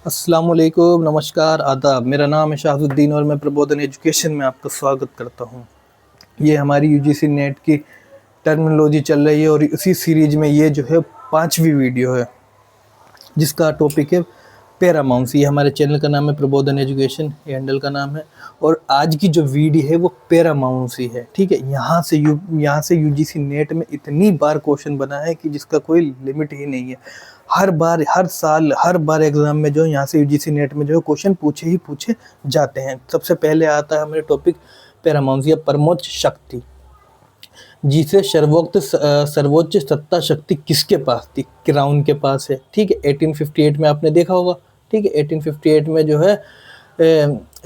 अस्सलाम वालेकुम, नमस्कार, आदाब। मेरा नाम है शाहजुद्दीन और मैं प्रबोधन एजुकेशन में आपका स्वागत करता हूँ। ये हमारी यूजीसी नेट की टर्मिनोलॉजी चल रही है और इसी सीरीज में ये जो है 5वीं वीडियो है जिसका टॉपिक है पैरामाउंस। ये हमारे चैनल का नाम है प्रबोधन एजुकेशन, ये हैंडल का नाम है। और आज की जो वीडियो है वो पैरामाउंस ही है, ठीक है। यहाँ से यूजीसी नेट में इतनी बार क्वेश्चन बना है कि जिसका कोई लिमिट ही नहीं है। हर बार, हर साल, हर बार एग्जाम में जो है यहाँ से यूजीसी नेट में जो है क्वेश्चन पूछे जाते हैं। सबसे पहले आता है हमारे टॉपिक पैरामाउंस या परमोच्च शक्ति, जिसे सर्वोच्च सत्ता शक्ति किसके पास थी? क्राउन के पास है, ठीक है। 1858 में आपने देखा होगा, ठीक है। 1858 में जो है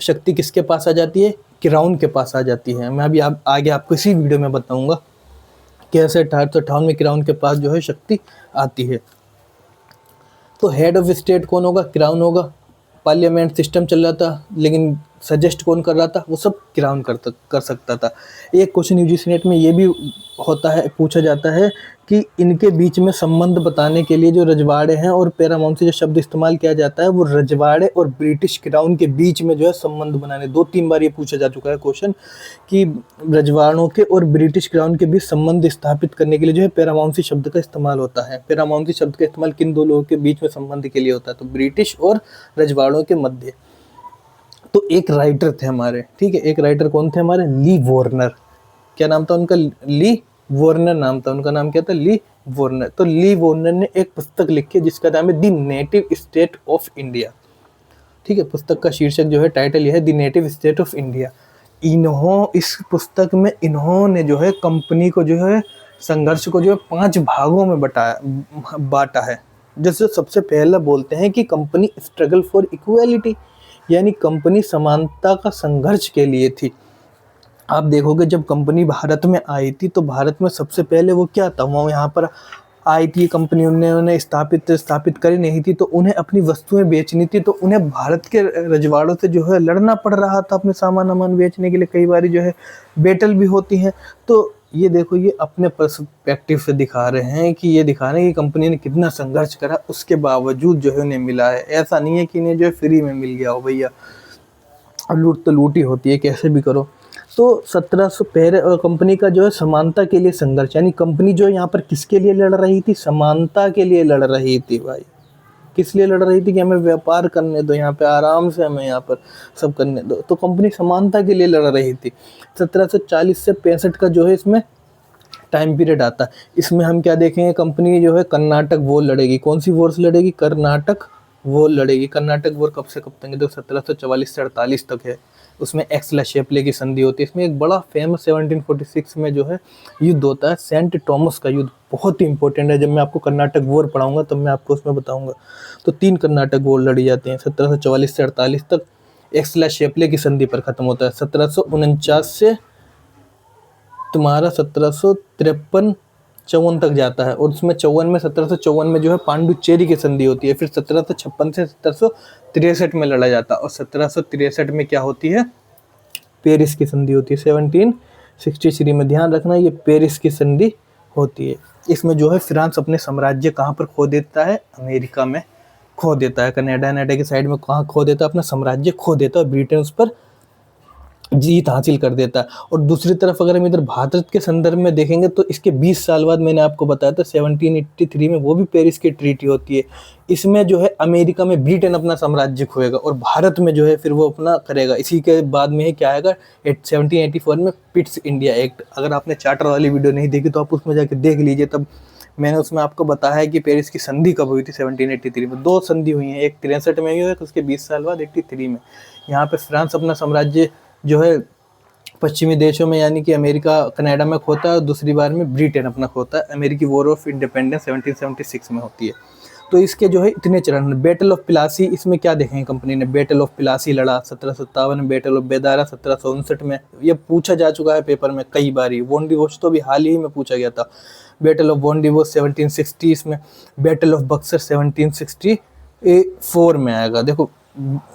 शक्ति किसके पास आ जाती है? क्राउन के पास आ जाती है। मैं अभी आगे आपको इसी वीडियो में बताऊंगा कैसे 1858 में क्राउन के पास जो है शक्ति आती है। तो हेड ऑफ स्टेट कौन होगा? क्राउन होगा। पार्लियामेंट सिस्टम चल रहा था, लेकिन सजेस्ट कौन कर रहा था? वो सब क्राउन कर सकता था। एक क्वेश्चन यूजीसी नेट में ये भी होता है, पूछा जाता है कि इनके बीच में संबंध बताने के लिए जो रजवाड़े हैं और पैरामाउंट से जो शब्द इस्तेमाल किया जाता है वो रजवाड़े और ब्रिटिश क्राउन के बीच में जो है संबंध बनाने। 2-3 बार ये पूछा जा चुका है क्वेश्चन कि रजवाड़ों के और ब्रिटिश क्राउन के बीच संबंध स्थापित करने के लिए जो है पैरामाउंसी शब्द का इस्तेमाल होता है। पैरामाउंसी शब्द का इस्तेमाल किन दो लोगों के बीच में संबंध के लिए होता है? तो ब्रिटिश और रजवाड़ों के मध्य। तो एक राइटर थे हमारे, ठीक है। एक राइटर कौन थे हमारे? ली वॉर्नर। क्या नाम था उनका? ली वॉर्नर नाम था उनका। नाम क्या था? ली वॉर्नर। तो ली वॉर्नर ने एक पुस्तक लिखी है जिसका नाम है the native state of India, ठीक है। पुस्तक का शीर्षक जो है, टाइटल यह है the native state of India. इस पुस्तक में इन्होंने जो है कंपनी को जो है, संघर्ष को जो है 5 भागों में बांटा है। जैसे सबसे पहला बोलते हैं कि कंपनी स्ट्रगल फॉर इक्वालिटी, यानी कंपनी समानता का संघर्ष के लिए थी। आप देखोगे जब कंपनी भारत में आई थी तो भारत में सबसे पहले वो क्या था, वो यहाँ पर आई थी कंपनी, उन्हें स्थापित करी नहीं थी, तो उन्हें अपनी वस्तुएं बेचनी थी। तो उन्हें भारत के रजवाड़ों से जो है लड़ना पड़ रहा था अपने सामान बेचने के लिए। कई बार जो है बैटल भी होती हैं। तो ये देखो, ये अपने पर्सपेक्टिव से दिखा रहे हैं कि कंपनी ने कितना संघर्ष करा, उसके बावजूद जो है उन्हें मिला है। ऐसा नहीं है कि इन्हें जो है फ्री में मिल गया हो भैया। लूट तो लूटी होती है, कैसे भी करो। तो 1700 पहले कंपनी का जो है समानता के लिए संघर्ष, यानी कंपनी जो यहाँ पर किसके लिए लड़ रही थी? समानता के लिए लड़ रही थी भाई। किस लिए लड़ रही थी? कि हमें व्यापार करने दो, यहाँ पे आराम से हमें यहाँ पर सब करने दो। तो कंपनी समानता के लिए लड़ रही थी। 1740 से 65 का जो है इसमें टाइम पीरियड आता है। इसमें हम क्या देखेंगे? कंपनी जो है कर्नाटक वॉर लड़ेगी। कौन सी वॉर लड़ेगी? कर्नाटक वॉर लड़ेगी। कर्नाटक वॉर कब से कब तक है? तो 1744 से 48 तक है। उसमें एक्सला शेपले की संधि होती है। इसमें एक बड़ा फेमस 1746 में जो है युद्ध होता है, सेंट थॉमस का युद्ध। बहुत ही इंपॉर्टेंट है। जब मैं आपको कर्नाटक वॉर पढ़ाऊंगा तब मैं आपको उसमें बताऊंगा। तो 3 कर्नाटक वॉर लड़ी जाती हैं 1744 से 48 तक। एक्सला शेपले की संधि पर खत्म होता है 1749 से तुम्हारा 1753-54 तक जाता है। और उसमें 1754 में जो है पांडुचेरी की संधि होती है। फिर 1756 से 1763 में लड़ा जाता है। और 1763 में क्या होती है? पेरिस की संधि होती है। 1763 में ध्यान रखना, ये पेरिस की संधि होती है। इसमें जो है फ्रांस अपने साम्राज्य कहाँ पर खो देता है? अमेरिका में खो देता है। कनाडा की साइड में कहाँ खो देता है? अपना साम्राज्य खो देता है। ब्रिटेन उस पर जीत हासिल कर देता है। और दूसरी तरफ अगर हम इधर भारत के संदर्भ में देखेंगे तो इसके 20 साल बाद मैंने आपको बताया था 1783 में वो भी पेरिस की ट्रीटी होती है। इसमें जो है अमेरिका में ब्रिटेन अपना साम्राज्य खोएगा और भारत में जो है फिर वो अपना करेगा। इसी के बाद में क्या आएगा? 1784 में पिट्स इंडिया एक्ट। अगर आपने चार्टर वाली वीडियो नहीं देखी तो आप उसमें जाके देख लीजिए। तब मैंने उसमें आपको बताया है कि पेरिस की संधि कब हुई थी। 1783 में 2 संधि हुई हैं, एक 63 में हुई है, उसके 20 साल बाद 83 में। यहाँ पे फ्रांस अपना साम्राज्य जो है पश्चिमी देशों में यानी कि अमेरिका कनाडा में खोता है और दूसरी बार में ब्रिटेन अपना खोता है। अमेरिकी वॉर ऑफ इंडिपेंडेंस 1776 में होती है। तो इसके जो है इतने चरण। बैटल ऑफ प्लासी, इसमें क्या देखेंगे कंपनी ने? बैटल ऑफ प्लासी लड़ा 1757 में। बैटल ऑफ बेदारा 1759 में। ये पूछा जा चुका है पेपर में कई बार। वोंडीवोस तो भी हाल ही में पूछा गया था। बैटल ऑफ वोंडीवोस 1760 में। बैटल ऑफ बक्सर 1764 में आएगा। देखो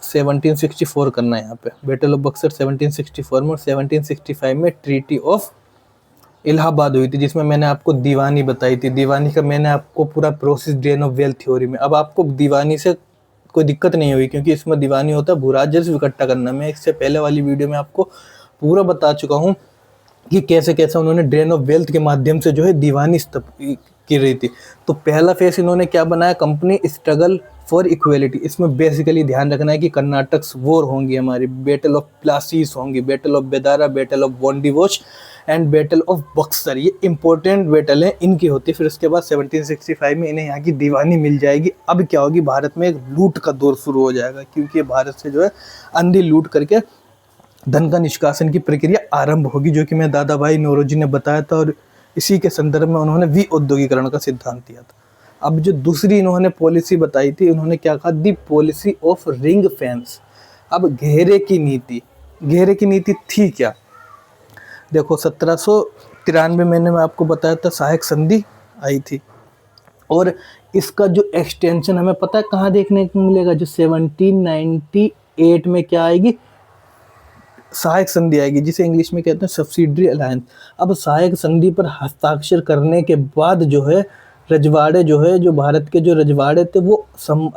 1764 करना है यहाँ पे। बैटल ऑफ बक्सर 1764 में। और 1765 में ट्रीटी ऑफ इलाहाबाद हुई थी, जिसमें मैंने आपको दीवानी बताई थी। दीवानी का मैंने आपको पूरा process drain of wealth theory में। अब आपको दीवानी से कोई दिक्कत नहीं हुई, क्योंकि इसमें दीवानी होता है भू राजस्व इकट्ठा करना। मैं इससे पहले वाली वीडियो में आपको पूरा बता चुका हूँ कि कैसे कैसे उन्होंने ड्रेन ऑफ वेल्थ के माध्यम से जो है दीवानी की रही थी। तो पहला फेस इन्होंने क्या बनाया, कंपनी स्ट्रगल फॉर इक्वेलिटी। इसमें बेसिकली ध्यान रखना है कि कर्नाटक वॉर होंगी हमारी, बैटल ऑफ प्लासीज होंगी, battle of Bedara, battle of Wandiwash and battle of Buxar, ये इंपॉर्टेंट बैटल है इनकी होती है। फिर उसके बाद 1765 में इन्हें यहाँ की दीवानी मिल जाएगी। अब क्या होगी, भारत में एक लूट का दौर शुरू हो जाएगा, क्योंकि भारत से जो है अंधी लूट करके धन का निष्कासन की प्रक्रिया आरंभ होगी, जो कि मैं दादा भाई नौरोजी ने बताया था, और इसी के संदर्भ में उन्होंने विऔद्योगीकरण का सिद्धांत दिया था। अब जो दूसरी इन्होंने पॉलिसी बताई थी, उन्होंने क्या कहा, दी पॉलिसी ऑफ रिंग फेंस। अब घेरे की नीति, घेरे की नीति थी क्या, देखो 1793 में मैं आपको बताया था सहायक संधि आई थी, और इसका जो एक्सटेंशन हमें पता है कहाँ देखने को मिलेगा, जो 1798 में क्या आएगी, सहायक संधि आएगी, जिसे इंग्लिश में कहते हैं सब्सिडरी अलायंस। अब सहायक संधि पर हस्ताक्षर करने के बाद जो है रजवाड़े जो है, जो भारत के जो रजवाड़े थे, वो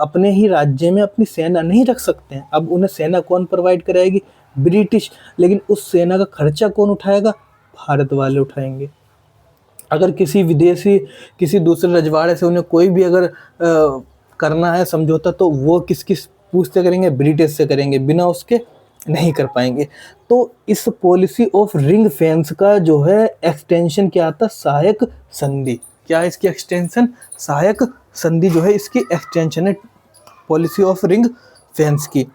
अपने ही राज्य में अपनी सेना नहीं रख सकते हैं। अब उन्हें सेना कौन प्रोवाइड कराएगी, ब्रिटिश। लेकिन उस सेना का खर्चा कौन उठाएगा, भारत वाले उठाएंगे। अगर किसी विदेशी, किसी दूसरे रजवाड़े से उन्हें कोई भी अगर करना है समझौता, तो वो किस पूछते करेंगे, ब्रिटिश से करेंगे, बिना उसके नहीं कर पाएंगे। तो इस पॉलिसी ऑफ रिंग फेंस का जो है एक्सटेंशन क्या आता, सहायक संधि। क्या है इसकी एक्सटेंशन, सहायक संधि जो है इसकी एक्सटेंशन है पॉलिसी ऑफ रिंग फेंस की।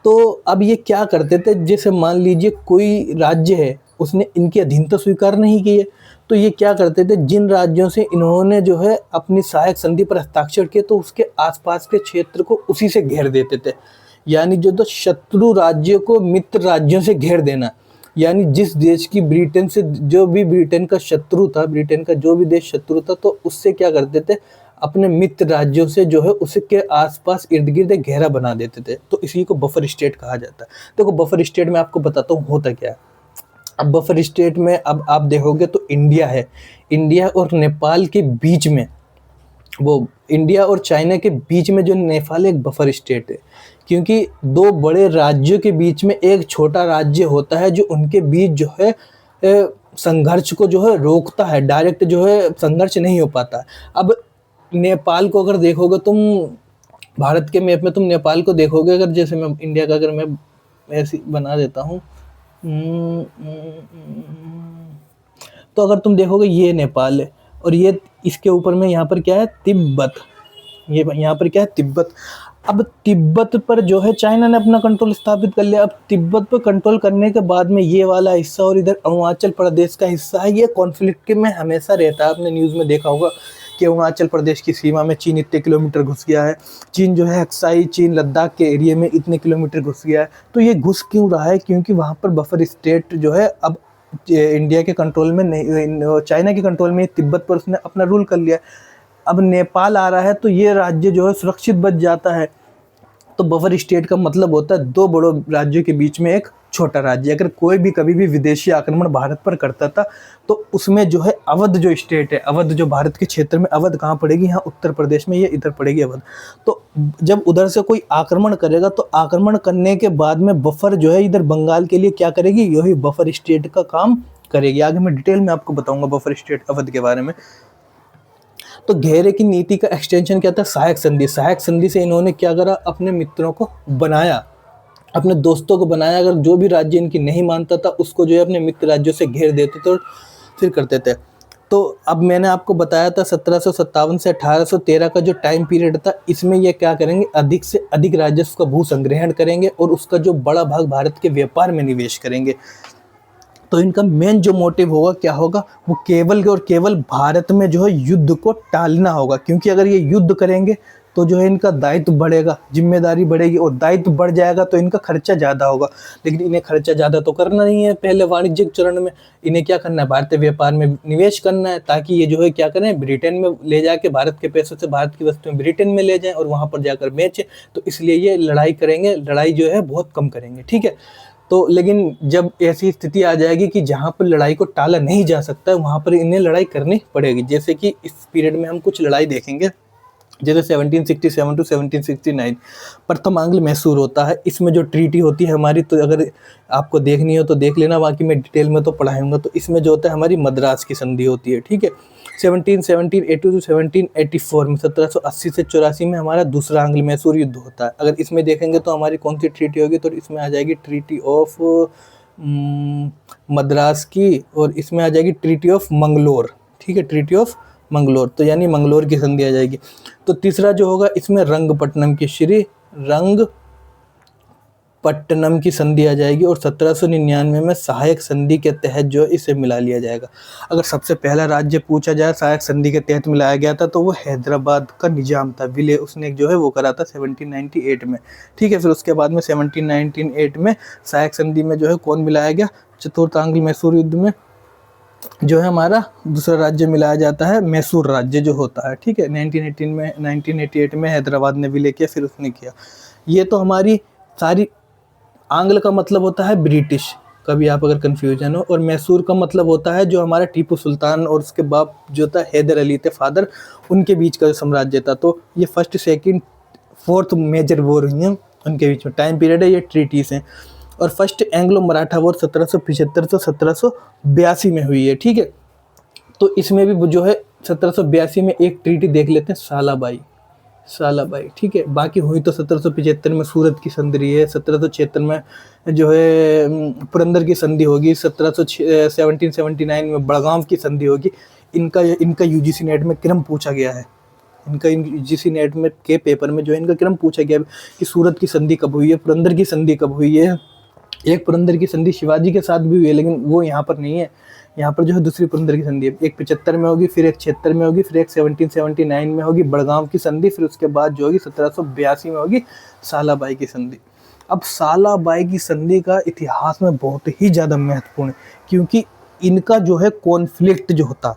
तो अब ये क्या करते थे, जैसे मान लीजिए कोई राज्य है, उसने इनकी अधीनता स्वीकार नहीं की है, तो ये क्या करते थे, जिन राज्यों से इन्होंने जो है अपनी सहायक संधि पर हस्ताक्षर किए, तो उसके आसपास के क्षेत्र को उसी से घेर देते थे। यानी जो तो शत्रु राज्यों को मित्र राज्यों से घेर देना, यानी जिस देश की ब्रिटेन से, जो भी ब्रिटेन का शत्रु था, ब्रिटेन का जो भी देश शत्रु था, तो उससे क्या करते थे, अपने मित्र राज्यों से जो है उसके आसपास इर्द गिर्द घेरा बना देते थे। तो इसी को बफर स्टेट कहा जाता है। देखो बफर स्टेट में आपको बताता हूँ होता क्या है। अब बफर स्टेट में अब आप देखोगे तो इंडिया है, इंडिया और नेपाल के बीच में, वो इंडिया और चाइना के बीच में जो नेपाल एक बफर स्टेट है, क्योंकि दो बड़े राज्यों के बीच में एक छोटा राज्य होता है जो उनके बीच जो है संघर्ष को जो है रोकता है, डायरेक्ट जो है संघर्ष नहीं हो पाता। अब नेपाल को अगर देखोगे तुम, भारत के मैप में तुम नेपाल को देखोगे, अगर जैसे मैं इंडिया का अगर मैं ऐसे बना देता हूँ, तो अगर तुम देखोगे ये नेपाल है, और ये इसके ऊपर में यहाँ पर क्या है, तिब्बत, ये यहाँ पर क्या है, तिब्बत। अब तिब्बत पर जो है चाइना ने अपना कंट्रोल स्थापित कर लिया। अब तिब्बत पर कंट्रोल करने के बाद में ये वाला हिस्सा और इधर अरुणाचल प्रदेश का हिस्सा है, ये कॉन्फ्लिक्ट में हमेशा रहता है। आपने न्यूज़ में देखा होगा कि अरुणाचल प्रदेश की सीमा में चीन इतने किलोमीटर घुस गया है, चीन जो है अक्साई चीन लद्दाख के एरिया में इतने किलोमीटर घुस गया है। तो ये घुस क्यों रहा है, क्योंकि वहाँ पर बफर स्टेट जो है अब इंडिया के कंट्रोल में नहीं, चाइना के कंट्रोल में, तिब्बत पर उसने अपना रूल कर लिया। अब नेपाल आ रहा है तो ये राज्य जो है सुरक्षित बच जाता है। तो बफर स्टेट का मतलब होता है दो बड़ों राज्यों के बीच में एक छोटा राज्य। अगर कोई भी कभी भी विदेशी आक्रमण भारत पर करता था, तो उसमें जो है अवध जो स्टेट है, अवध जो भारत के क्षेत्र में, अवध कहाँ पड़ेगी, यहाँ उत्तर प्रदेश में, ये इधर पड़ेगी अवध। तो जब उधर से कोई आक्रमण करेगा, तो आक्रमण करने के बाद में बफर जो है इधर बंगाल के लिए क्या करेगी, यही बफर स्टेट का काम करेगी। आगे मैं डिटेल में आपको बताऊंगा बफर स्टेट अवध के बारे में। तो घेरे की नीति का एक्सटेंशन क्या था, सहायक संधि। सहायक संधि से इन्होंने क्या करा, अपने मित्रों को बनाया, अपने दोस्तों को बनाया। अगर जो भी राज्य इनकी नहीं मानता था, उसको जो है अपने मित्र राज्यों से घेर देते थे और फिर करते थे। तो अब मैंने आपको बताया था 1757 से 1813 का जो टाइम पीरियड था, इसमें ये क्या करेंगे, अधिक से अधिक राजस्व का भू संग्रहण करेंगे और उसका जो बड़ा भाग भारत के व्यापार में निवेश करेंगे। तो इनका मेन जो मोटिव होगा क्या होगा, वो केवल और केवल भारत में जो है युद्ध को टालना होगा। क्योंकि अगर ये युद्ध करेंगे तो जो है इनका दायित्व बढ़ेगा, जिम्मेदारी बढ़ेगी, और दायित्व बढ़ जाएगा तो इनका खर्चा ज़्यादा होगा। लेकिन इन्हें खर्चा ज़्यादा तो करना नहीं है। पहले वाणिज्यिक चरण में इन्हें क्या करना है, भारतीय व्यापार में निवेश करना है, ताकि ये जो है क्या करें, ब्रिटेन में ले जाके भारत के पैसों से भारत की वस्तुएं ब्रिटेन में ले जाएं और वहाँ पर जाकर बेचें। तो इसलिए ये लड़ाई करेंगे, लड़ाई जो है बहुत कम करेंगे, ठीक है। तो लेकिन जब ऐसी स्थिति आ जाएगी कि जहाँ पर लड़ाई को टाला नहीं जा सकता है, वहाँ पर इन्हें लड़ाई करनी पड़ेगी। जैसे कि इस पीरियड में हम कुछ लड़ाई देखेंगे। जैसे 1767 टू 1769 प्रथम आंग्ल मैसूर होता है। इसमें जो ट्रीटी होती है हमारी, तो अगर आपको देखनी हो तो देख लेना, बाकी मैं डिटेल में तो पढ़ाऊंगा। तो इसमें जो होता है हमारी मद्रास की संधि होती है, ठीक है। 1782 टू 1784 में 1780 से 84 में हमारा दूसरा आंग्ल मैसूर युद्ध होता है। अगर इसमें देखेंगे तो हमारी कौन सी ट्रीटी होगी, तो इसमें आ जाएगी ट्रीटी ऑफ मद्रास की, और इसमें आ जाएगी ट्रीटी ऑफ मंगलोर, ठीक है, ट्रीटी ऑफ मंगलोर, तो यानी मंगलोर की संधि आ जाएगी। तो तीसरा जो होगा इसमें रंगपट्टनम की रंगपट्टनम की संधि आ जाएगी, और 1799 में सहायक संधि के तहत जो इसे मिला लिया जाएगा। अगर सबसे पहला राज्य पूछा जाए सहायक संधि के तहत मिलाया गया था, तो वो हैदराबाद का निजाम था, विले, उसने जो है वो करा था 1798 में, ठीक है। फिर उसके बाद में 1798 में सहायक संधि में जो है कौन मिलाया गया, चतुर्थ आंग्ल मैसूर युद्ध में जो है हमारा दूसरा राज्य मिलाया जाता है, मैसूर राज्य जो होता है, ठीक है। 1988 में हैदराबाद ने विलय किया, फिर उसने किया। ये तो हमारी सारी, आंग्ल का मतलब होता है ब्रिटिश, कभी आप अगर कन्फ्यूजन हो, और मैसूर का मतलब होता है जो हमारा टीपू सुल्तान और उसके बाप जो था हैदर अली थे फादर, उनके बीच का जो साम्राज्य था। तो ये first second fourth major war हुई है उनके बीच में, टाइम पीरियड है, ये ट्रीटीज हैं। और फर्स्ट एंग्लो मराठा वॉर 1775 से 1782 में हुई है, ठीक है। तो इसमें भी जो है 1782 में एक ट्रीटी देख लेते हैं, सालाबाई, ठीक है। बाकी हुई तो 1775 में सूरत की संधि है, 1776 में जो है पुरंदर की संधि होगी, 1779 में बड़गांव की संधि होगी। इनका यूजीसी नेट में क्रम पूछा गया है, इनका यूजीसी नेट में के पेपर में जो है इनका क्रम पूछा गया है कि सूरत की संधि कब हुई है, पुरंदर की संधि कब हुई है। एक पुरंदर की संधि शिवाजी के साथ भी हुई है, लेकिन वो यहाँ पर नहीं है। यहाँ पर जो है दूसरी पुरंदर की संधि है, एक 75 में होगी, फिर एक 76 में होगी, फिर एक 1779 में होगी बड़गांव की संधि, फिर उसके बाद जो होगी 1782 में होगी सालाबाई की संधि। अब सालाबाई की संधि का इतिहास में बहुत ही ज़्यादा महत्वपूर्ण है, क्योंकि इनका जो है कॉन्फ्लिक्ट जो होता,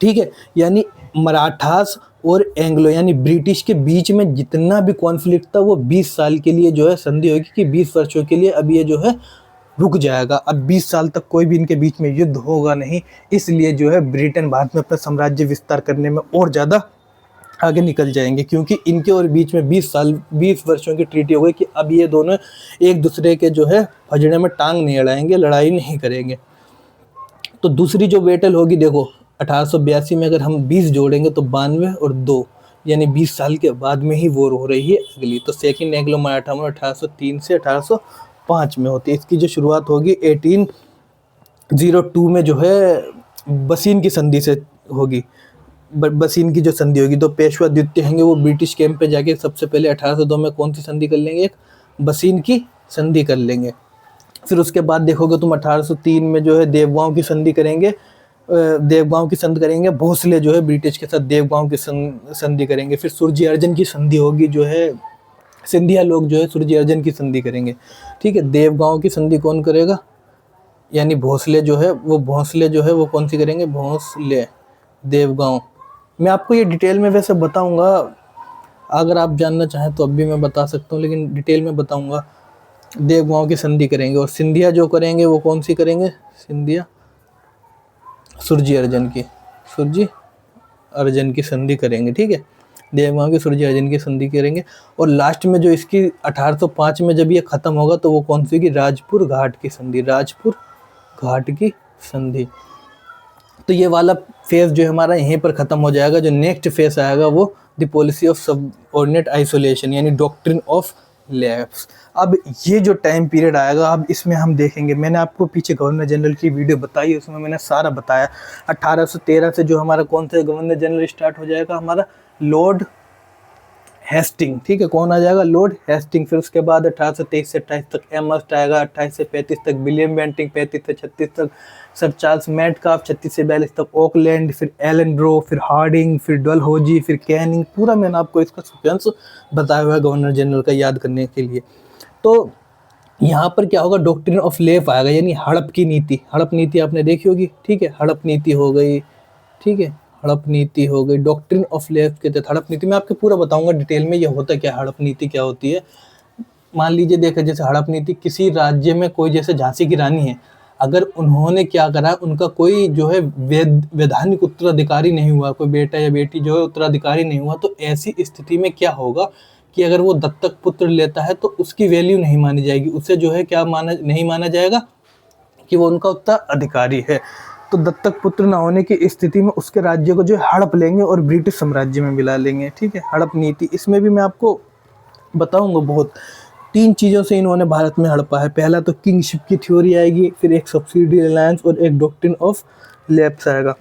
ठीक है, यानी मराठास और एंग्लो यानी ब्रिटिश के बीच में जितना भी कॉन्फ्लिक्ट था वो 20 साल के लिए जो है संधि होगी कि 20 वर्षों के लिए अब ये जो है रुक जाएगा। अब 20 साल तक कोई भी इनके बीच में युद्ध होगा नहीं, इसलिए जो है ब्रिटेन भारत में अपना साम्राज्य विस्तार करने में और ज़्यादा आगे निकल जाएंगे, क्योंकि इनके और बीच में 20 वर्षों की ट्रीटी हो गई कि अब ये दोनों एक दूसरे के जो है हजड़े में टांग नहीं अड़ाएंगे, लड़ाई नहीं करेंगे। तो दूसरी जो बैटल होगी, देखो 1882 में अगर हम 20 जोड़ेंगे तो 92 और 2 यानी 20 साल के बाद में ही वॉर हो रही है अगली। तो सेकंड एंग्लो मराठा वॉर 1803 से 1805 में होती है। इसकी जो शुरुआत होगी 1802 में जो है बसीन की संधि से होगी, बसीन की जो संधि होगी। तो पेशवा द्वितीय हैं वो ब्रिटिश कैंप पे जाके सबसे पहले 1802 में कौन सी संधि कर लेंगे, एक बसीन की संधि कर लेंगे। फिर उसके बाद देखोगे तुम 1803 में जो है देवगांव की संधि करेंगे, भोसले जो है ब्रिटिश के साथ देवगांव की संधि करेंगे। फिर सुरजी अर्जन की संधि होगी, जो है सिंधिया लोग जो है सुरजी अर्जन की संधि करेंगे, ठीक है। देवगांव की संधि कौन करेगा, यानी भोसले जो है वो कौन सी करेंगे, भोसले देवगांव। मैं आपको ये डिटेल में वैसे बताऊंगा, अगर आप जानना चाहें तो अब भी मैं बता सकता हूँ, लेकिन डिटेल में बताऊंगा। देवगांव की संधि करेंगे, और सिंधिया जो करेंगे वो कौन सी करेंगे, सिंधिया सुरजी अर्जन की संधि करेंगे, ठीक है। देवगांव की सुरजी अर्जन की संधि करेंगे। और लास्ट में जो इसकी 1805 में जब ये खत्म होगा तो वो कौन सी होगी, राजपुर घाट की संधि। तो ये वाला फेज जो हमारा यहीं पर ख़त्म हो जाएगा। जो नेक्स्ट फेज आएगा वो the policy of subordinate isolation यानी डॉक्ट्रिन ऑफ लैप्स। अब ये जो टाइम पीरियड आएगा, अब इसमें हम देखेंगे, मैंने आपको पीछे गवर्नर जनरल की वीडियो बताई है, उसमें मैंने सारा बताया। 1813 से जो हमारा कौन सा गवर्नर जनरल स्टार्ट हो जाएगा, हमारा लॉर्ड हेस्टिंग, ठीक है। कौन आ जाएगा, लॉर्ड हेस्टिंग। फिर उसके बाद 1823 से 28 तक एमस्ट आएगा, 28 से 35 तक विलियम बेंटिंग, 35 से 36 तक सर चार्ल्स मेटकाफ, 36 से 42 तक ऑकलैंड, फिर एलन ब्रो, फिर हार्डिंग, फिर डलहौजी, फिर कैनिंग। पूरा मैंने आपको इसका सीक्वेंस बताया हुआ है गवर्नर जनरल का याद करने के लिए। तो यहाँ पर क्या होगा, डॉक्ट्रिन ऑफ लेफ आएगा, यानी हड़प की नीति। हड़प नीति आपने देखी होगी, ठीक है। हड़प नीति हो गई, ठीक है, हड़प नीति हो गई। डॉक्ट्रिन ऑफ लेफ के तहत हड़प नीति मैं आपको पूरा बताऊंगा डिटेल में, ये होता क्या, हड़प नीति क्या होती है। मान लीजिए देखा, जैसे हड़प नीति, किसी राज्य में कोई, जैसे झांसी की रानी है, अगर उन्होंने क्या करा, उनका कोई जो है वैधानिक उत्तराधिकारी नहीं हुआ, कोई बेटा या बेटी जो है उत्तराधिकारी नहीं हुआ, तो ऐसी स्थिति में क्या होगा कि अगर वो दत्तक पुत्र लेता है तो उसकी वैल्यू नहीं मानी जाएगी, उसे जो है क्या नहीं माना जाएगा कि वो उनका उत्तराधिकारी है। तो दत्तक पुत्र ना होने की स्थिति में उसके राज्य को जो है हड़प लेंगे और ब्रिटिश साम्राज्य में मिला लेंगे। ठीक है, हड़प नीति, इसमें भी मैं आपको बताऊंगा बहुत। 3 चीज़ों से इन्होंने भारत में हड़पा है। पहला तो किंगशिप की थ्योरी आएगी, फिर एक सब्सिडी अलायंस और एक डॉक्ट्रिन ऑफ लैप्स आएगा।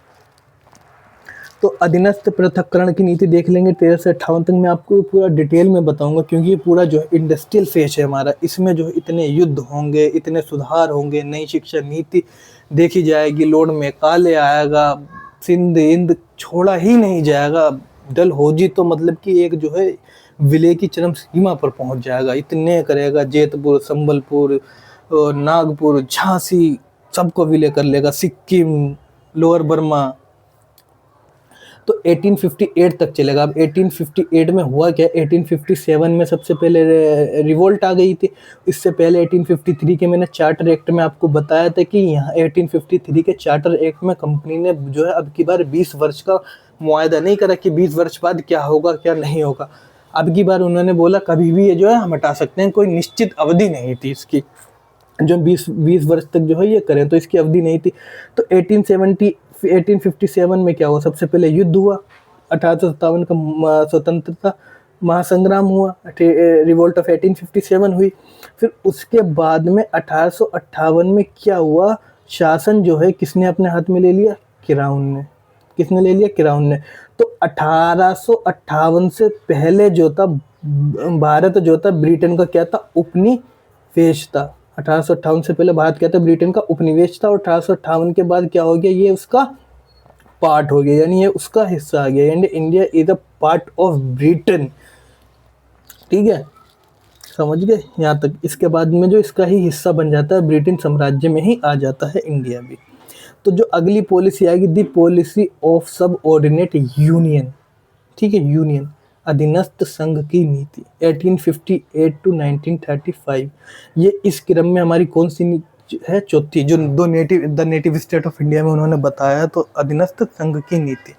तो अधीनस्थ पृथक्करण की नीति देख लेंगे 1358 तक। मैं आपको पूरा डिटेल में बताऊंगा, क्योंकि ये पूरा जो है इंडस्ट्रियल फेज है हमारा, इसमें जो है इतने युद्ध होंगे, इतने सुधार होंगे, नई शिक्षा नीति देखी जाएगी, लॉर्ड मेकाले आएगा, सिंध इंद छोड़ा ही नहीं जाएगा, डलहौजी तो मतलब कि एक जो है विलय की चरम सीमा पर पहुंच जाएगा, इतने करेगा, जैतपुर, संबलपुर, नागपुर, झांसी सबको विलय कर लेगा, सिक्किम, लोअर बर्मा। तो 1858 तक चलेगा। अब 1858 में हुआ क्या, 1857 में सबसे पहले रिवोल्ट आ गई थी। इससे पहले 1853 के मैंने चार्टर एक्ट में आपको बताया था कि यहाँ 1853 के चार्टर एक्ट में कंपनी ने जो है अब की बार 20 वर्ष का मुआयदा नहीं करा कि 20 वर्ष बाद क्या होगा क्या नहीं होगा। अब की बार उन्होंने बोला कभी भी ये जो है हम हटा सकते हैं, कोई निश्चित अवधि नहीं थी इसकी, जो 20 वर्ष तक जो है ये करें, तो इसकी अवधि नहीं थी। तो 1857 में क्या हुआ, सबसे पहले युद्ध हुआ, 1857 का स्वतंत्रता महासंग्राम हुआ, रिवोल्ट ऑफ 1857 हुई। फिर उसके बाद में 1858 में क्या हुआ, शासन जो है किसने अपने हाथ में ले लिया, क्राउन ने। किसने ले लिया, क्राउन ने। तो 1858 से पहले जो था भारत जो था ब्रिटेन का क्या था, उपनिवेश था। 1858 से पहले भारत क्या था, ब्रिटेन का उपनिवेश था, और 1858 के बाद क्या हो गया, ये उसका पार्ट हो गया, यानी ये उसका हिस्सा आ गया, यानी India is a part of Britain. ठीक है, समझ गए यहाँ तक। इसके बाद में जो इसका ही हिस्सा बन जाता है, ब्रिटेन साम्राज्य में ही आ जाता है इंडिया भी। तो जो अगली पॉलिसी आएगी, दी पॉलिसी ऑफ सब ऑर्डिनेट यूनियन। ठीक है, यूनियन, अधीनस्थ संघ की नीति 1858 टू 1935। ये इस क्रम में हमारी कौन सी नीति है, चौथी, जो the native state of India में उन्होंने बताया, तो अधीनस्थ संघ की नीति।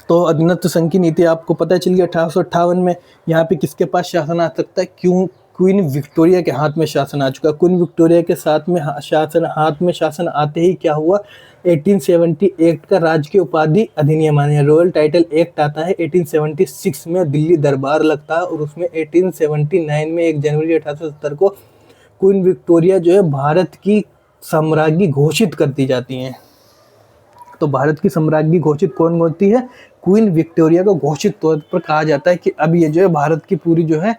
तो अधीनस्थ संघ की नीति आपको पता चल गया। 1858 में यहाँ पे किसके पास शासन आ सकता है, क्यों, क्वीन विक्टोरिया के हाथ में शासन आ चुका। क्वीन विक्टोरिया के साथ में शासन आते ही क्या हुआ, 1870 एक्ट का राजकीय उपाधि अधिनियम आने, रॉयल टाइटल एक्ट आता है। 1876 में दिल्ली दरबार लगता है, और उसमें 1879 में 1 जनवरी 1870 को क्वीन विक्टोरिया जो है भारत की सम्राज्ञी घोषित कर दी जाती हैं। तो भारत की सम्राज्ञी घोषित कौन होती है, क्वीन विक्टोरिया को घोषित तौर पर कहा जाता है कि अब ये जो है भारत की पूरी जो है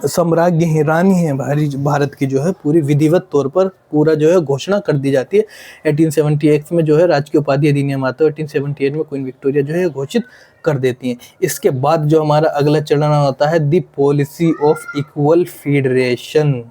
सम्राज्ञी है, रानी है, भारत की जो है पूरी विधिवत तौर पर पूरा जो है घोषणा कर दी जाती है। 1878 में जो है राजकीय उपाधि अधिनियम आता है, 1878 में क्वीन विक्टोरिया जो है घोषित कर देती हैं। इसके बाद जो हमारा अगला चरण होता है, दी policy of equal federation.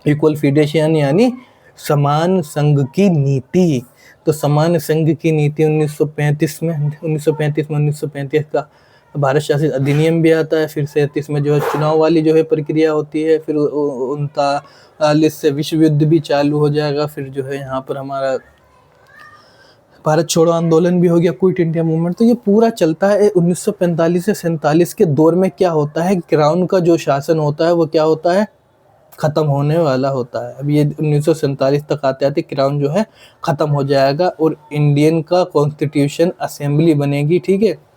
Equal federation यानी समान संघ की नीति। तो समान संघ की नीति 1935 का भारत शासित अधिनियम भी आता है। फिर 37 में जो है चुनाव वाली जो है प्रक्रिया होती है। फिर 39 से विश्व युद्ध भी चालू हो जाएगा। फिर जो है यहाँ पर हमारा भारत छोड़ो आंदोलन भी हो गया, क्विट इंडिया मूवमेंट। तो ये पूरा चलता है। 1945 से 47 के दौर में क्या होता है, क्राउन का जो शासन होता है वो क्या होता है, ख़त्म होने वाला होता है। अब ये 1947 तक आते आते क्राउन जो है ख़त्म हो जाएगा और इंडियन का कॉन्स्टिट्यूशन असेंबली बनेगी। ठीक है,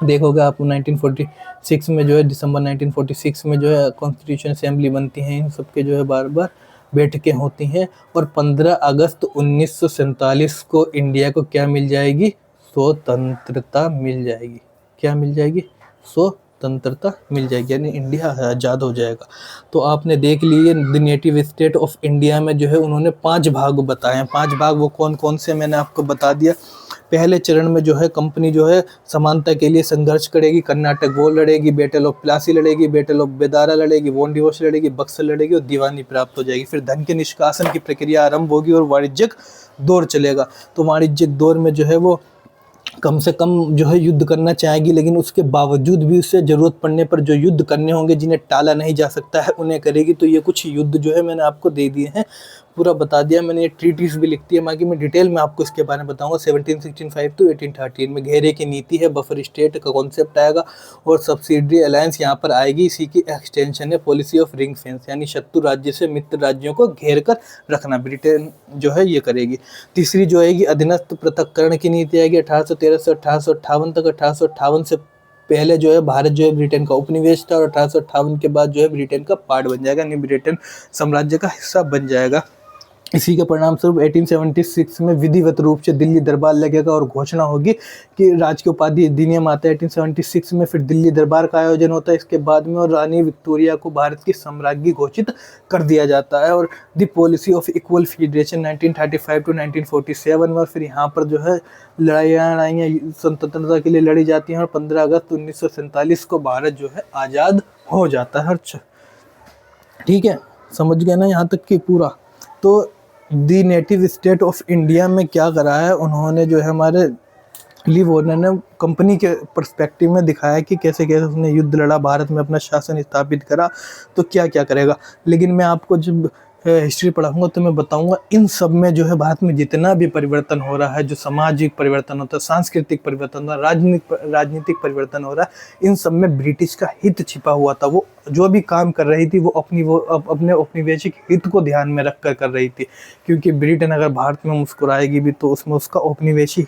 देखोगे आप 1946 में जो है, दिसंबर 1946 में जो है कॉन्स्टिट्यूशन असेंबली बनती है। इन सबके जो है बार बार बैठकें होती हैं। और 15 अगस्त 1947 को इंडिया को क्या मिल जाएगी, स्वतंत्रता मिल जाएगी। क्या मिल जाएगी, स्वतंत्रता मिल जाएगी, यानी इंडिया आज़ाद हो जाएगा। तो आपने देख लिए the native state of India में जो है उन्होंने 5 भाग बताए हैं। 5 भाग वो कौन कौन से मैंने आपको बता दिया। पहले चरण में जो है कंपनी जो है समानता के लिए संघर्ष करेगी, कर्नाटक वॉर लड़ेगी, बैटल ऑफ प्लासी लड़ेगी, बैटल ऑफ बेदारा लड़ेगी, वॉन डिवोर्स लड़ेगी, बक्सर लड़ेगी और दीवानी प्राप्त हो जाएगी। फिर धन के निष्कासन की प्रक्रिया आरंभ होगी और वाणिज्यिक दौर चलेगा। तो वाणिज्यिक दौर में जो है वो कम से कम जो है युद्ध करना चाहेगी, लेकिन उसके बावजूद भी उससे ज़रूरत पड़ने पर जो युद्ध करने होंगे, जिन्हें टाला नहीं जा सकता है, उन्हें करेगी। तो ये कुछ युद्ध जो है मैंने आपको दे दिए हैं पूरा बता दिया मैंने, ये ट्रीटीज भी लिखती है, बाकी मैं डिटेल में आपको इसके बारे में बताऊंगा। 1765 टू 1813 में घेरे की नीति है, बफर स्टेट का कॉन्सेप्ट आएगा और सब्सिडरी अलायंस यहाँ पर आएगी। इसी की एक्सटेंशन है पॉलिसी ऑफ रिंग फेंस, यानी शत्रु राज्य से मित्र राज्यों को घेर कर रखना, ब्रिटेन जो है ये करेगी। तीसरी जो आएगी अधीनस्थ पृथक्करण की नीति आएगी 1813 से 1858 तक। 1858 से पहले जो है भारत जो है ब्रिटेन का उपनिवेश था और 1858 के बाद जो है ब्रिटेन का पार्ट बन जाएगा, यानी ब्रिटेन साम्राज्य का हिस्सा बन जाएगा। इसी के परिणाम स्वरूप 1876 में विधिवत रूप से दिल्ली दरबार लगेगा और घोषणा होगी कि राज की उपाधि अधिनियम आता है 1876 में। फिर दिल्ली दरबार का आयोजन होता है इसके बाद में, और रानी विक्टोरिया को भारत की सम्राज्ञी घोषित कर दिया जाता है। और the policy of equal federation 1935 to 1947 में, फिर यहाँ पर जो है लड़ाइयाँ स्वतंत्रता के लिए लड़ी जाती हैं और 15 अगस्त 1947 को भारत जो है आज़ाद हो जाता है। ठीक है, समझ गए ना यहाँ तक कि पूरा। तो दी नेटिव स्टेट ऑफ इंडिया में क्या करा है उन्होंने, जो है हमारे लिव ऑनर ने कंपनी के पर्सपेक्टिव में दिखाया कि कैसे कैसे उसने युद्ध लड़ा, भारत में अपना शासन स्थापित करा, तो क्या क्या करेगा। लेकिन मैं आपको जब हिस्ट्री पढ़ाऊंगा तो मैं बताऊंगा इन सब में जो है भारत में जितना भी परिवर्तन हो रहा है, जो सामाजिक परिवर्तन होता है, सांस्कृतिक परिवर्तन हो रहा है, राजनीतिक परिवर्तन हो रहा है, इन सब में ब्रिटिश का हित छिपा हुआ था। वो जो भी काम कर रही थी वो अपने औपनिवेशिक हित को ध्यान में रखकर कर रही थी, क्योंकि ब्रिटेन अगर भारत में मुस्कुराएगी भी तो उसमें उसका औपनिवेशिक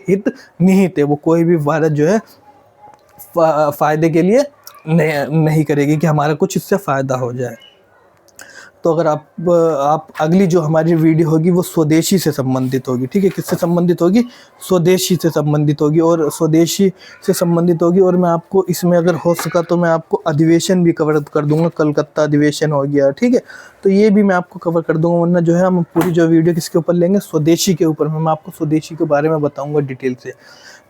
हित निहित है। वो कोई भी भारत जो है फ़ायदे के लिए नहीं करेगी कि हमारा कुछ इससे फ़ायदा हो जाए। तो अगर आप अगली जो हमारी वीडियो होगी वो स्वदेशी से संबंधित होगी। ठीक है, किससे संबंधित होगी? स्वदेशी से संबंधित होगी, और स्वदेशी से संबंधित होगी। और मैं आपको इसमें अगर हो सका तो मैं आपको अधिवेशन भी कवर कर दूंगा, कलकत्ता अधिवेशन हो गया। ठीक है, तो ये भी मैं आपको कवर कर दूंगा। वरना जो है हम पूरी जो वीडियो किसके ऊपर लेंगे, स्वदेशी के ऊपर। मैं आपको स्वदेशी के बारे में बताऊँगा डिटेल से।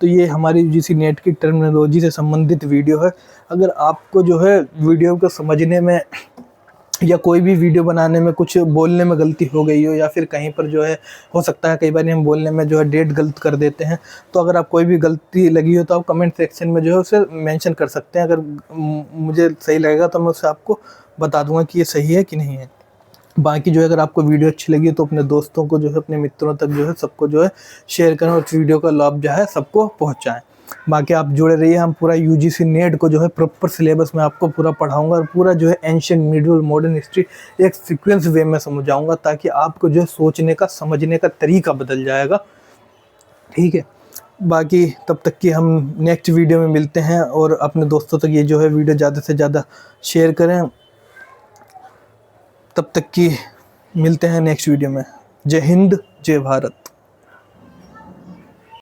तो ये हमारी यूजीसी नेट की टर्मिनोलॉजी से संबंधित वीडियो है। अगर आपको जो है वीडियो को समझने में या कोई भी वीडियो बनाने में कुछ बोलने में गलती हो गई हो, या फिर कहीं पर जो है हो सकता है कई बार हम बोलने में जो है डेट गलत कर देते हैं, तो अगर आप कोई भी गलती लगी हो तो आप कमेंट सेक्शन में जो है उसे मेंशन कर सकते हैं। अगर मुझे सही लगेगा तो मैं उससे आपको बता दूंगा कि ये सही है कि नहीं है। बाकी जो है अगर आपको वीडियो अच्छी लगी तो अपने दोस्तों को जो है, अपने मित्रों तक जो है, सबको जो है शेयर करें और उस वीडियो का लाभ जो है सबको पहुँचाएँ। बाकी आप जुड़े रहिए, हम पूरा यूजीसी नेट को जो है प्रॉपर सिलेबस में आपको पूरा पढ़ाऊंगा और पूरा जो है एंशिएंट, मिडिवल, मॉडर्न हिस्ट्री एक सीक्वेंस वे में समझाऊंगा, ताकि आपको जो है सोचने का, समझने का तरीका बदल जाएगा। ठीक है, बाकी तब तक कि हम नेक्स्ट वीडियो में मिलते हैं, और अपने दोस्तों तक ये जो है वीडियो ज़्यादा से ज़्यादा शेयर करें। तब तक कि मिलते हैं नेक्स्ट वीडियो में। जय हिंद, जय भारत।